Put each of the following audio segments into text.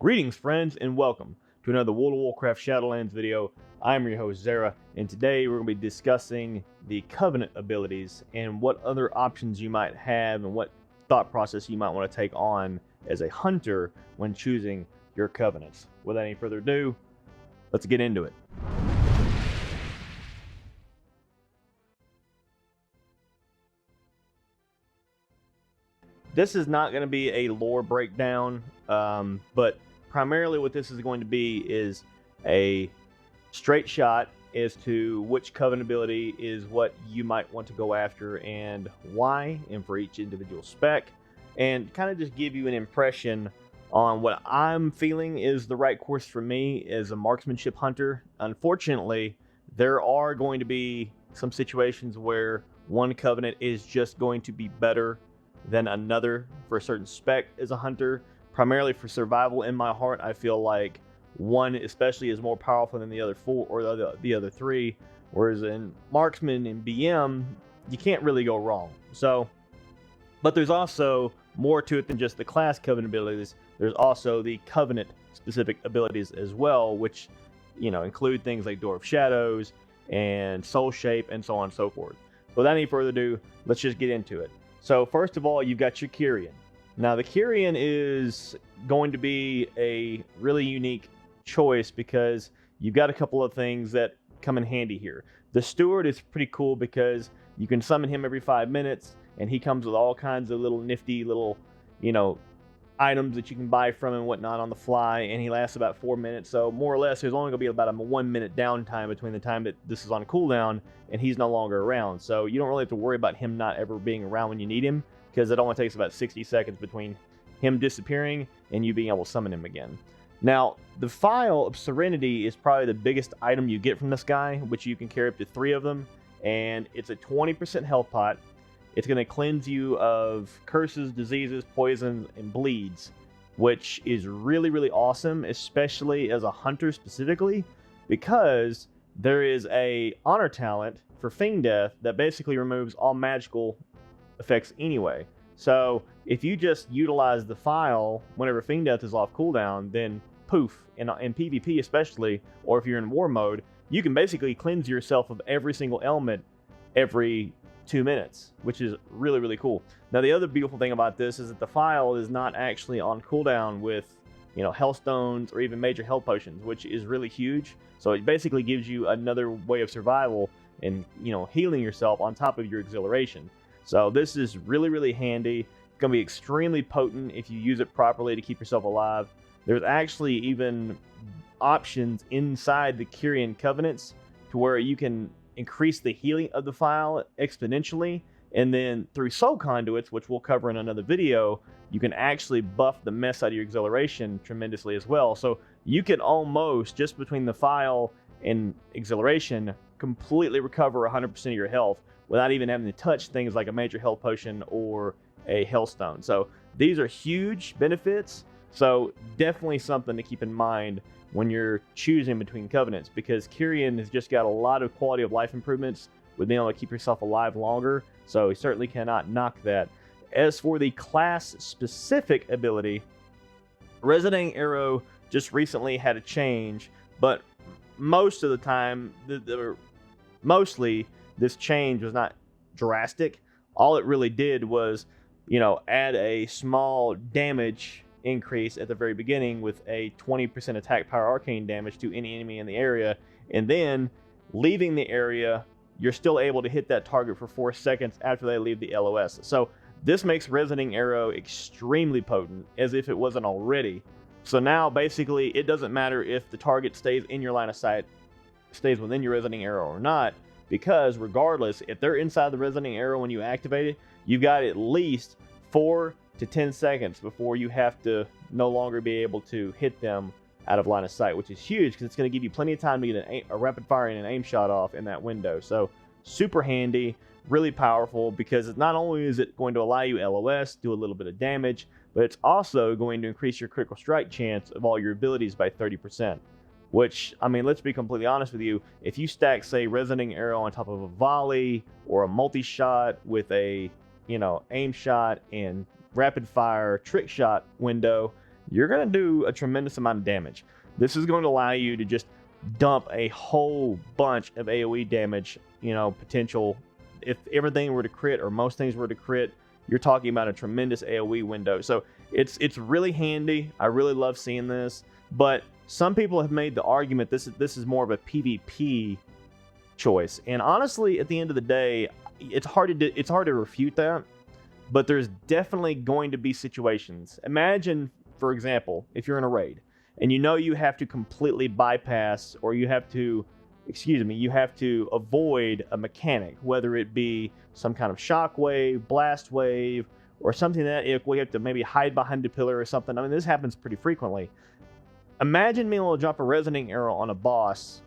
Greetings friends and welcome to another World of Warcraft Shadowlands video. I'm your host Zera, and today we're going to be discussing the Covenant abilities and what other options you might have and what thought process you might want to take on as a hunter when choosing your Covenants. Without any further ado, let's get into it. This is not going to be a lore breakdown, but primarily what this is going to be is a straight shot as to which Covenant ability is what you might want to go after and why, and for each individual spec, and kind of just give you an impression on what I'm feeling is the right course for me as a marksmanship hunter. Unfortunately, there are going to be some situations where one Covenant is just going to be better than another for a certain spec as a hunter. Primarily for survival, in my heart, I feel like one especially is more powerful than the other four or the other three, whereas in marksman and BM you can't really go wrong. So, but there's also more to it than just the class Covenant abilities. There's also the Covenant specific abilities as well, which include things like Door of Shadows and Soul Shape and so on and so forth. So without any further ado, let's just get into it. So first of all, you've got your Kyrian. Now the Kyrian is going to be a really unique choice because you've got a couple of things that come in handy here. The Steward is pretty cool because you can summon him every 5 minutes, and he comes with all kinds of little nifty little, items that you can buy from and whatnot on the fly, and he lasts about 4 minutes. So more or less, there's only going to be about a 1 minute downtime between the time that this is on cooldown and he's no longer around. So you don't really have to worry about him not ever being around when you need him, because it only takes about 60 seconds between him disappearing and you being able to summon him again. Now, the Phial of Serenity is probably the biggest item you get from this guy, which you can carry up to 3 of them, and it's a 20% health pot. It's going to cleanse you of curses, diseases, poisons, and bleeds, which is really, really awesome, especially as a hunter specifically, because there is a honor talent for Fiend Death that basically removes all magical effects anyway. So if you just utilize the Phial whenever Fiend Death is off cooldown, then poof, in PvP especially, or if you're in war mode, you can basically cleanse yourself of every single element every 2 minutes, which is really, really cool. Now the other beautiful thing about this is that the Phial is not actually on cooldown with Hellstones or even major health potions, which is really huge. So it basically gives you another way of survival and healing yourself on top of your exhilaration. So this is really, really handy. It's going to be extremely potent if you use it properly to keep yourself alive. There's actually even options inside the Kyrian Covenants to where you can increase the healing of the Phial exponentially, and then through soul conduits, which we'll cover in another video, you can actually buff the mess out of your exhilaration tremendously as well. So you can almost, just between the Phial and exhilaration, completely recover 100% of your health without even having to touch things like a major health potion or a Hellstone. So these are huge benefits, so definitely something to keep in mind when you're choosing between Covenants, because Kyrian has just got a lot of quality of life improvements with being able to keep yourself alive longer, so you certainly cannot knock that. As for the class specific ability, Resonating Arrow just recently had a change, but most of the time, mostly this change was not drastic. All it really did was, add a small damage increase at the very beginning with a 20% attack power arcane damage to any enemy in the area, and then leaving the area, you're still able to hit that target for 4 seconds after they leave the LOS. So this makes Resonating Arrow extremely potent, as if it wasn't already. So now basically it doesn't matter if the target stays in your line of sight, stays within your Resonating Arrow or not, because regardless, if they're inside the Resonating Arrow when you activate it, you've got at least 4 to 10 seconds before you have to no longer be able to hit them out of line of sight, which is huge because it's going to give you plenty of time to get a rapid fire and an aim shot off in that window. So super handy, really powerful, because not only is it going to allow you LOS, do a little bit of damage, but it's also going to increase your critical strike chance of all your abilities by 30%. Which, I mean, let's be completely honest with you, if you stack, say, Resonating Arrow on top of a volley or a multi-shot with a, aim shot and rapid fire trick shot window, you're going to do a tremendous amount of damage. This is going to allow you to just dump a whole bunch of AoE damage, potential. If everything were to crit, or most things were to crit, you're talking about a tremendous AoE window. So it's really handy. I really love seeing this, but some people have made the argument this is more of a PvP choice. And honestly, at the end of the day, it's hard to refute that, but there's definitely going to be situations. Imagine, for example, if you're in a raid and you have to completely bypass, or you have to avoid a mechanic, whether it be some kind of shockwave, blast wave, or something that if we have to maybe hide behind a pillar or something. I mean, this happens pretty frequently. Imagine being able to drop a resonating arrow on a boss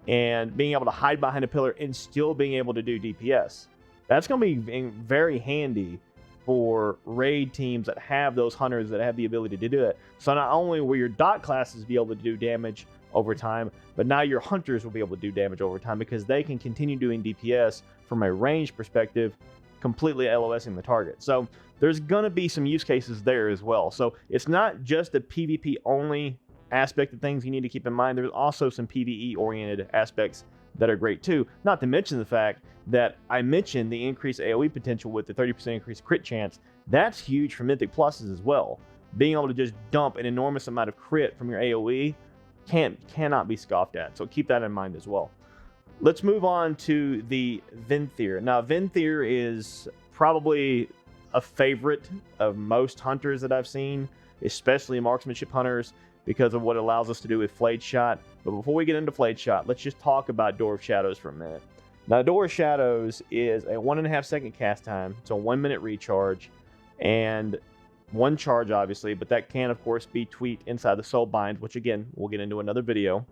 and being able to hide behind a pillar and still being able to do DPS. That's going to be very handy for raid teams that have those hunters that have the ability to do it. So not only will your dot classes be able to do damage over time, but now your hunters will be able to do damage over time because they can continue doing DPS from a range perspective, completely LOSing the target. So there's going to be some use cases there as well. So it's not just a PvP only aspect of things you need to keep in mind. There's also some PvE oriented aspects that are great too. Not to mention the fact that I mentioned the increased AoE potential with the 30% increased crit chance. That's huge for Mythic Pluses as well. Being able to just dump an enormous amount of crit from your AoE cannot be scoffed at. So keep that in mind as well. Let's move on to the Venthyr. Now, Venthyr is probably a favorite of most hunters that I've seen, especially marksmanship hunters, because of what it allows us to do with Flagshot. But before we get into Flagshot, let's just talk about Door of Shadows for a minute. Now, Door of Shadows is a 1.5 second cast time. It's a 1 minute recharge and 1 charge, obviously, but that can, of course, be tweaked inside the Soul Bind, which, again, we'll get into another video.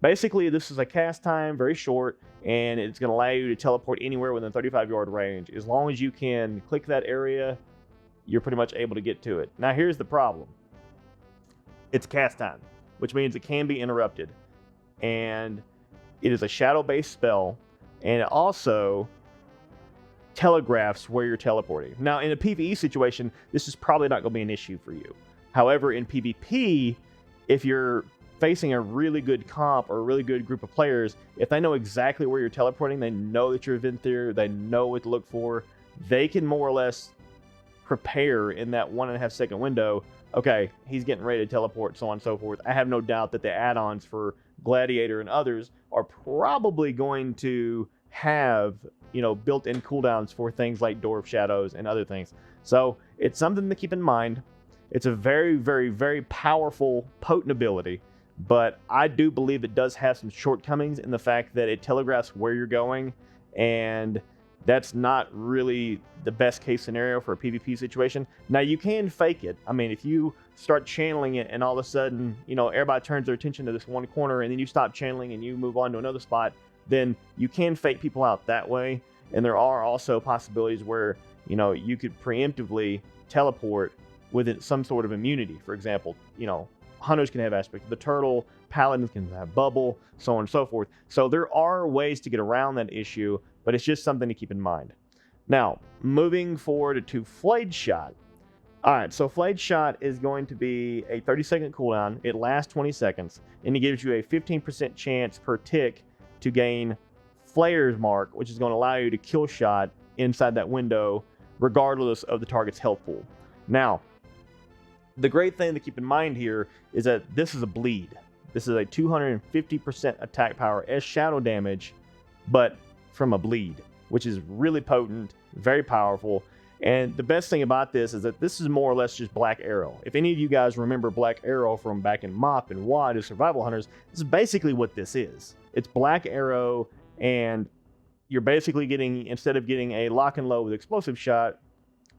Basically, this is a cast time, very short, and it's going to allow you to teleport anywhere within 35-yard range. As long as you can click that area, you're pretty much able to get to it. Now, here's the problem. It's cast time, which means it can be interrupted. And it is a shadow-based spell, and it also telegraphs where you're teleporting. Now, in a PvE situation, this is probably not going to be an issue for you. However, in PvP, if you're facing a really good comp or a really good group of players, if they know exactly where you're teleporting, they know that you're a Vinthere, they know what to look for, they can more or less prepare in that 1.5 second window. Okay, he's getting ready to teleport, so on and so forth. I have no doubt that the add-ons for Gladiator and others are probably going to have, built-in cooldowns for things like Door of Shadows and other things. So it's something to keep in mind. It's a very, very, very powerful, potent ability, but I do believe it does have some shortcomings in the fact that it telegraphs where you're going, and that's not really the best case scenario for a PvP situation. Now, you can fake it. I mean, if you start channeling it and all of a sudden, everybody turns their attention to this one corner and then you stop channeling and you move on to another spot, then you can fake people out that way. And there are also possibilities where, you could preemptively teleport with some sort of immunity. For example, hunters can have aspect of the turtle, paladins can have bubble, so on and so forth. So there are ways to get around that issue, but it's just something to keep in mind. Now, moving forward to Flagshot. All right, so Flagshot is going to be a 30-second cooldown. It lasts 20 seconds, and it gives you a 15% chance per tick to gain Flayer's Mark, which is going to allow you to kill shot inside that window, regardless of the target's health pool. Now, the great thing to keep in mind here is that this is a bleed. This is a 250% attack power as shadow damage, but from a bleed, which is really potent, very powerful. And the best thing about this is that this is more or less just Black Arrow. If any of you guys remember Black Arrow from back in MOP and WoW as Survival Hunters, this is basically what this is. It's Black Arrow, and you're basically getting, instead of getting a lock and load with explosive shot,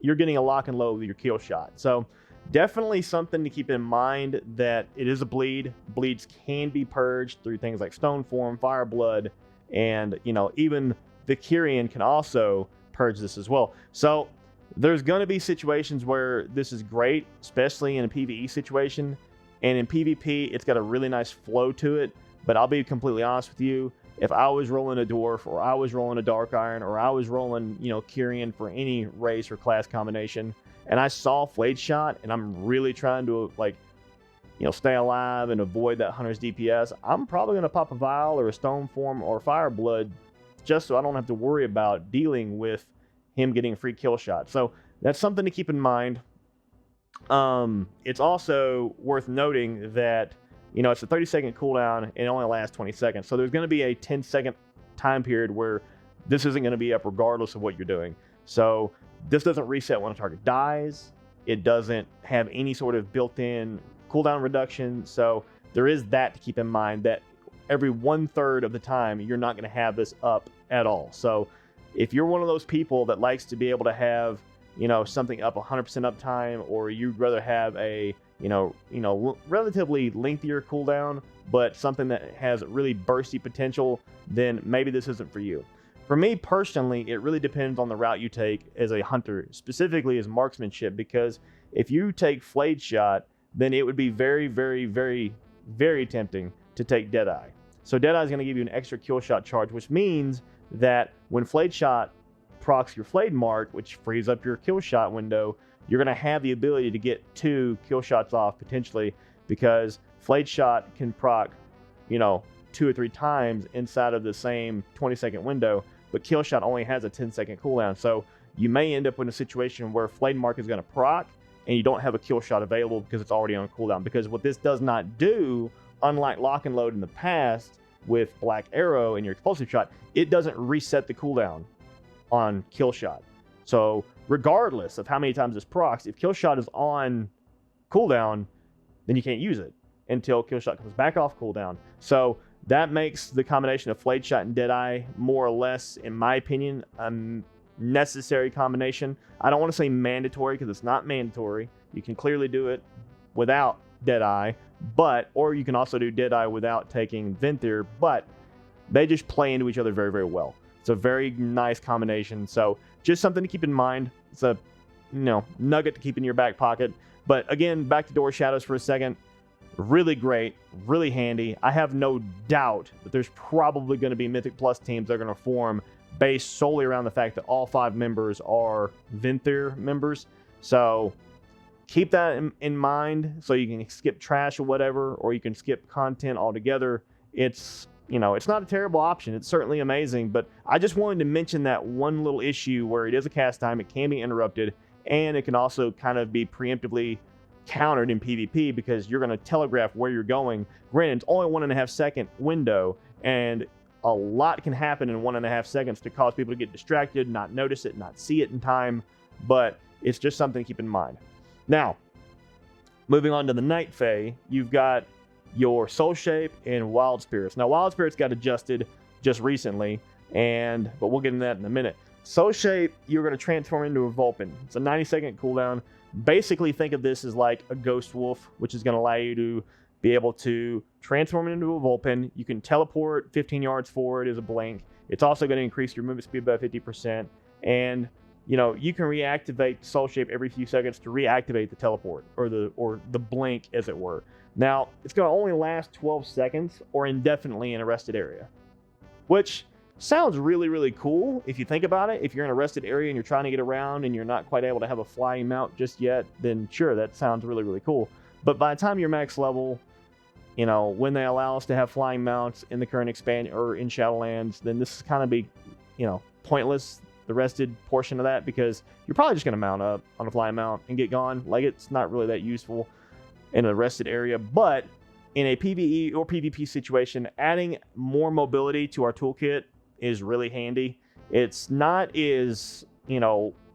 you're getting a lock and load with your kill shot. So definitely something to keep in mind, that it is a bleed. Bleeds can be purged through things like Stone Form, Fire Blood, and even the Kyrian can also purge this as well. So there's going to be situations where this is great, especially in a PvE situation. And in PvP, it's got a really nice flow to it. But I'll be completely honest with you, if I was rolling a Dwarf, or I was rolling a Dark Iron, or I was rolling, Kyrian for any race or class combination, and I saw Flagshot, and I'm really trying to stay alive and avoid that hunter's DPS, I'm probably going to pop a Vial or a Stone Form or Fire Blood just so I don't have to worry about dealing with him getting a free kill shot. So that's something to keep in mind. It's also worth noting that, it's a 30-second cooldown and it only lasts 20 seconds. So there's going to be a 10-second time period where this isn't going to be up regardless of what you're doing. So this doesn't reset when a target dies. It doesn't have any sort of built-in cooldown reduction. So there is that to keep in mind, that every 1/3 of the time you're not going to have this up at all. So if you're one of those people that likes to be able to have something up 100% uptime, or you'd rather have a relatively lengthier cooldown but something that has really bursty potential, then maybe this isn't for you. For me personally, it really depends on the route you take as a hunter, specifically as marksmanship, because if you take Flagshot, then it would be very, very, very, very tempting to take Deadeye. So Deadeye is going to give you an extra kill shot charge, which means that when Flagshot procs your Flayed Mark, which frees up your kill shot window, you're going to have the ability to get 2 kill shots off potentially, because Flagshot can proc 2 or 3 times inside of the same 20-second window, but kill shot only has a 10-second cooldown. So you may end up in a situation where Flayed Mark is going to proc and you don't have a kill shot available because it's already on cooldown. Because what this does not do, unlike Lock and Load in the past with Black Arrow and your explosive shot, it doesn't reset the cooldown on kill shot. So regardless of how many times this procs, if kill shot is on cooldown, then you can't use it until kill shot comes back off cooldown. So that makes the combination of Flagshot and Deadeye more or less, in my opinion, a necessary combination. I don't want to say mandatory, because it's not mandatory. You can clearly do it without Deadeye, or you can also do Deadeye without taking Vinthere, but they just play into each other very, very well. It's a very nice combination. So just something to keep in mind. It's a nugget to keep in your back pocket. But again, back to Door Shadows for a second. Really great, really handy. I have no doubt that there's probably going to be Mythic Plus teams that are going to form based solely around the fact that all 5 members are Venthyr members. So keep that in mind, so you can skip trash or whatever, or you can skip content altogether. It's not a terrible option. It's certainly amazing, but I just wanted to mention that one little issue where it is a cast time, it can be interrupted, and it can also kind of be preemptively countered in PvP because you're going to telegraph where you're going. Granted, it's only 1.5 second window, and a lot can happen in 1.5 seconds to cause people to get distracted, not notice it, not see it in time, but it's just something to keep in mind. Now, moving on to the Night Fae, you've got your Soul Shape and Wild Spirits. Now, Wild Spirits got adjusted just recently, but we'll get into that in a minute. Soul Shape, you're going to transform into a Vulpin. It's a 90-second cooldown. Basically, think of this as like a Ghost Wolf, which is going to allow you to be able to transform into a Vulpin. You can teleport 15 yards forward as a blink. It's also going to increase your movement speed by 50%. And you can reactivate Soul Shape every few seconds to reactivate the teleport or the blink, as it were. Now, it's going to only last 12 seconds or indefinitely in a rested area, which sounds really, really cool if you think about it. If you're in a rested area and you're trying to get around and you're not quite able to have a flying mount just yet, then sure, that sounds really, really cool. But by the time you're max level, when they allow us to have flying mounts in the current expansion or in Shadowlands, then this is kind of be, pointless, the rested portion of that, because you're probably just going to mount up on a flying mount and get gone. Like, it's not really that useful in a rested area. But in a PvE or PvP situation, adding more mobility to our toolkit is really handy. It's not as,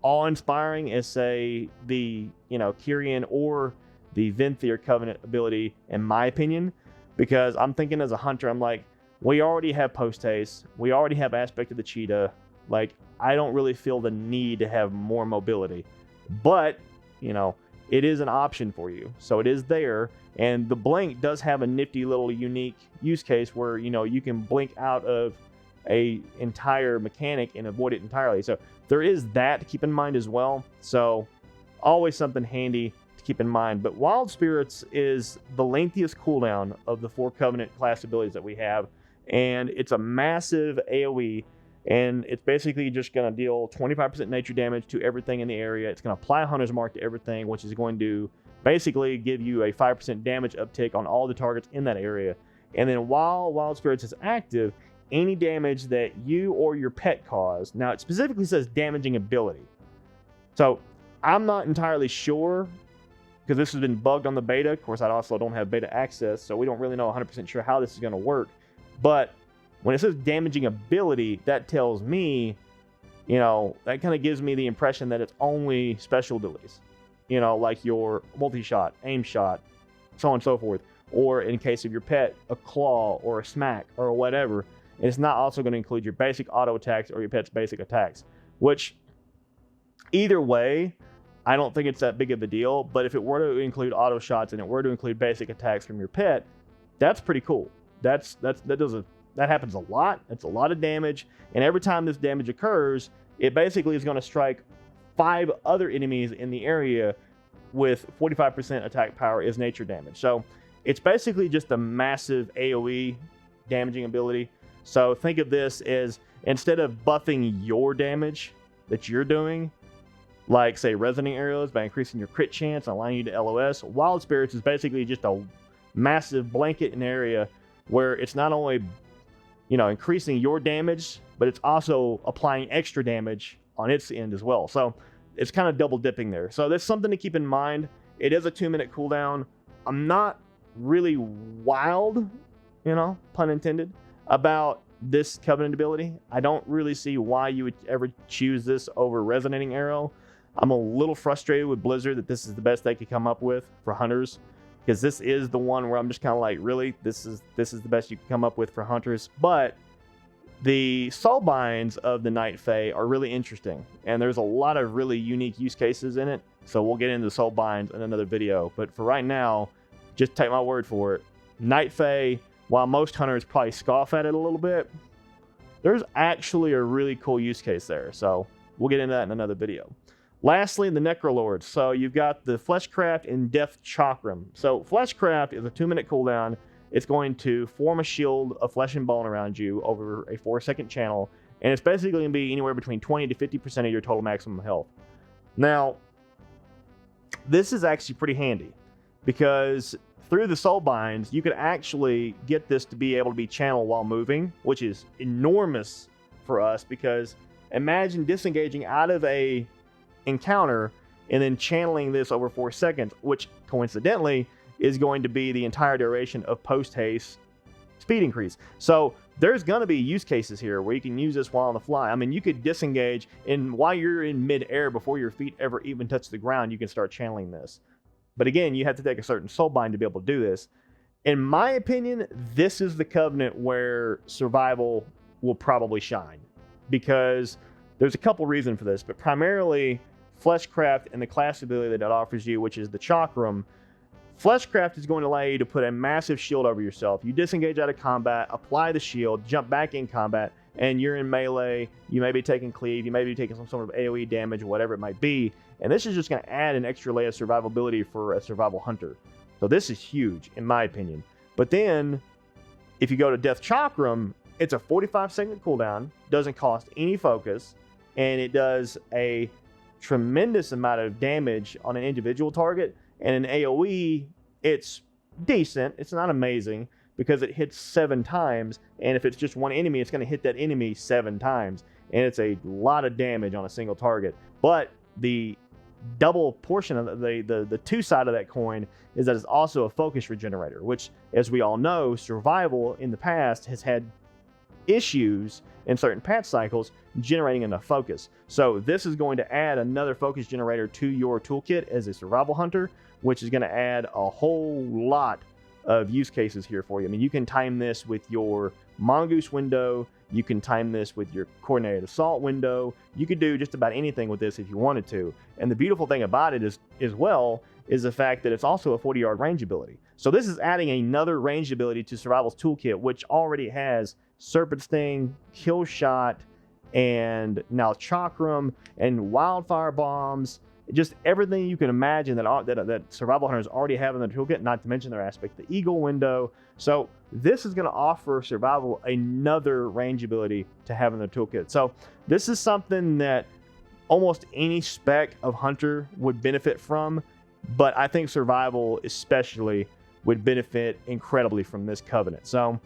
awe-inspiring as, say, the, Kyrian or the Venthyr Covenant ability, in my opinion, because I'm thinking as a hunter, I'm like, we already have post haste, we already have aspect of the cheetah. Like, I don't really feel the need to have more mobility, but it is an option for you, so it is there. And the blink does have a nifty little unique use case where you can blink out of a entire mechanic and avoid it entirely. So there is that to keep in mind as well. So always something handy to keep in mind. But Wild Spirits is the lengthiest cooldown of the 4 Covenant class abilities that we have, and it's a massive AoE, and it's basically just going to deal 25% nature damage to everything in the area. It's going to apply Hunter's Mark to everything, which is going to basically give you a 5% damage uptick on all the targets in that area. And then while Wild Spirits is active, any damage that you or your pet cause, now it specifically says damaging ability. So I'm not entirely sure, because this has been bugged on the beta. Of course, I also don't have beta access, so we don't really know 100% sure how this is going to work. But when it says damaging ability, that tells me, you know, that kind of gives me the impression that it's only special abilities. You know, like your multi-shot, aim shot, so on and so forth. Or in case of your pet, a claw or a smack or whatever. And it's not also going to include your basic auto attacks or your pet's basic attacks, which either way, I don't think it's that big of a deal. But if it were to include auto shots and it were to include basic attacks from your pet, that's pretty cool. That happens a lot. That's a lot of damage. And every time this damage occurs, it basically is going to strike 5 other enemies in the area with 45% attack power is nature damage. So it's basically just a massive AoE damaging ability. So think of this as, instead of buffing your damage that you're doing, like say resonating arrows by increasing your crit chance and allowing you to LOS, Wild Spirits is basically just a massive blanket in area where it's not only, you know, increasing your damage, but it's also applying extra damage on its end as well. So it's kind of double dipping there. So that's something to keep in mind. It is a 2-minute cooldown. I'm not really wild, you know, pun intended, about this Covenant ability. I don't really see why you would ever choose this over Resonating Arrow. I'm a little frustrated with Blizzard that this is the best they could come up with for hunters, because this is the one where I'm just kind of like, really, this is the best you can come up with for hunters. But the soulbinds of the Night Fae are really interesting, and there's a lot of really unique use cases in it. So we'll get into the soulbinds in another video. But for right now, just take my word for it. Night Fae, while most hunters probably scoff at it a little bit, there's actually a really cool use case there. So we'll get into that in another video. Lastly, the Necrolords. So you've got the Fleshcraft and Death Chakram. So Fleshcraft is a 2-minute cooldown. It's going to form a shield of flesh and bone around you over a 4-second channel. And it's basically going to be anywhere between 20 to 50% of your total maximum health. Now, this is actually pretty handy, because through the soulbinds, you could actually get this to be able to be channeled while moving, which is enormous for us, because imagine disengaging out of a encounter and then channeling this over 4 seconds, which coincidentally is going to be the entire duration of post-haste speed increase. So there's going to be use cases here where you can use this while on the fly. I mean, you could disengage, and while you're in mid-air, before your feet ever even touch the ground, you can start channeling this. But again, you have to take a certain soulbind to be able to do this. In my opinion, this is the Covenant where survival will probably shine, because there's a couple reasons for this, but primarily Fleshcraft and the class ability that it offers you, which is the Chakram. Fleshcraft is going to allow you to put a massive shield over yourself. You disengage out of combat, apply the shield, jump back in combat, and you're in melee. You may be taking cleave, you may be taking some sort of AoE damage, whatever it might be. And this is just going to add an extra layer of survivability for a survival hunter. So this is huge, in my opinion. But then, if you go to Death Chakram, it's a 45-second cooldown, doesn't cost any focus, and it does a tremendous amount of damage on an individual target. And in AoE, it's decent. It's not amazing, because it hits 7 times. And if it's just one enemy, it's going to hit that enemy 7 times. And it's a lot of damage on a single target. But the double portion of the two side of that coin is that it's also a focus regenerator, which, as we all know, survival in the past has had issues in certain patch cycles generating enough focus. So this is going to add another focus generator to your toolkit as a survival hunter, which is going to add a whole lot of use cases here for you. I mean, you can time this with your Mongoose window. You can time this with your Coordinated Assault window. You could do just about anything with this if you wanted to. And the beautiful thing about it is, as well, is the fact that it's also a 40-yard range ability. So this is adding another range ability to Survival's toolkit, which already has Serpent Sting, Kill Shot, and now Chakram, and Wildfire Bombs. Just everything you can imagine that survival hunters already have in their toolkit, not to mention their aspect, the Eagle window. So this is going to offer survival another range ability to have in their toolkit. So this is something that almost any spec of hunter would benefit from. but I think survival especially would benefit incredibly from this covenant. So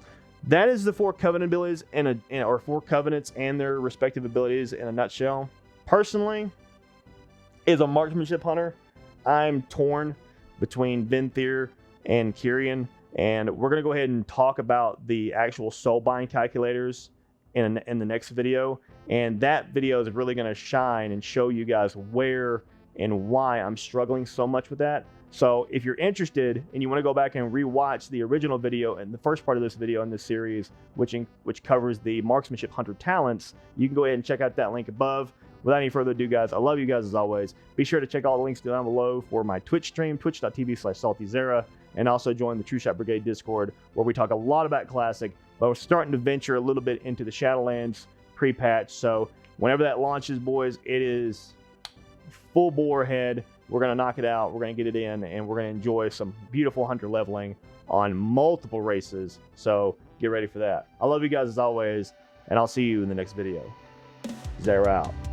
that is the 4 covenant abilities or 4 covenants and their respective abilities in a nutshell. Personally, as a marksmanship hunter, I'm torn between Venthyr and Kyrian, and we're going to go ahead and talk about the actual soulbind calculators in the next video. And that video is really going to shine and show you guys where and why I'm struggling so much with that. So if you're interested and you want to go back and rewatch the original video and the first part of this video in this series, which covers the marksmanship hunter talents, you can go ahead and check out that link above. Without any further ado, guys, I love you guys as always. Be sure to check all the links down below for my Twitch stream, twitch.tv/saltyzera, and also join the True Shot Brigade Discord, where we talk a lot about Classic, but we're starting to venture a little bit into the Shadowlands pre-patch. So whenever that launches, boys, it is full bore ahead. We're going to knock it out. We're going to get it in, and we're going to enjoy some beautiful hunter leveling on multiple races. So get ready for that. I love you guys as always, and I'll see you in the next video. Zera out.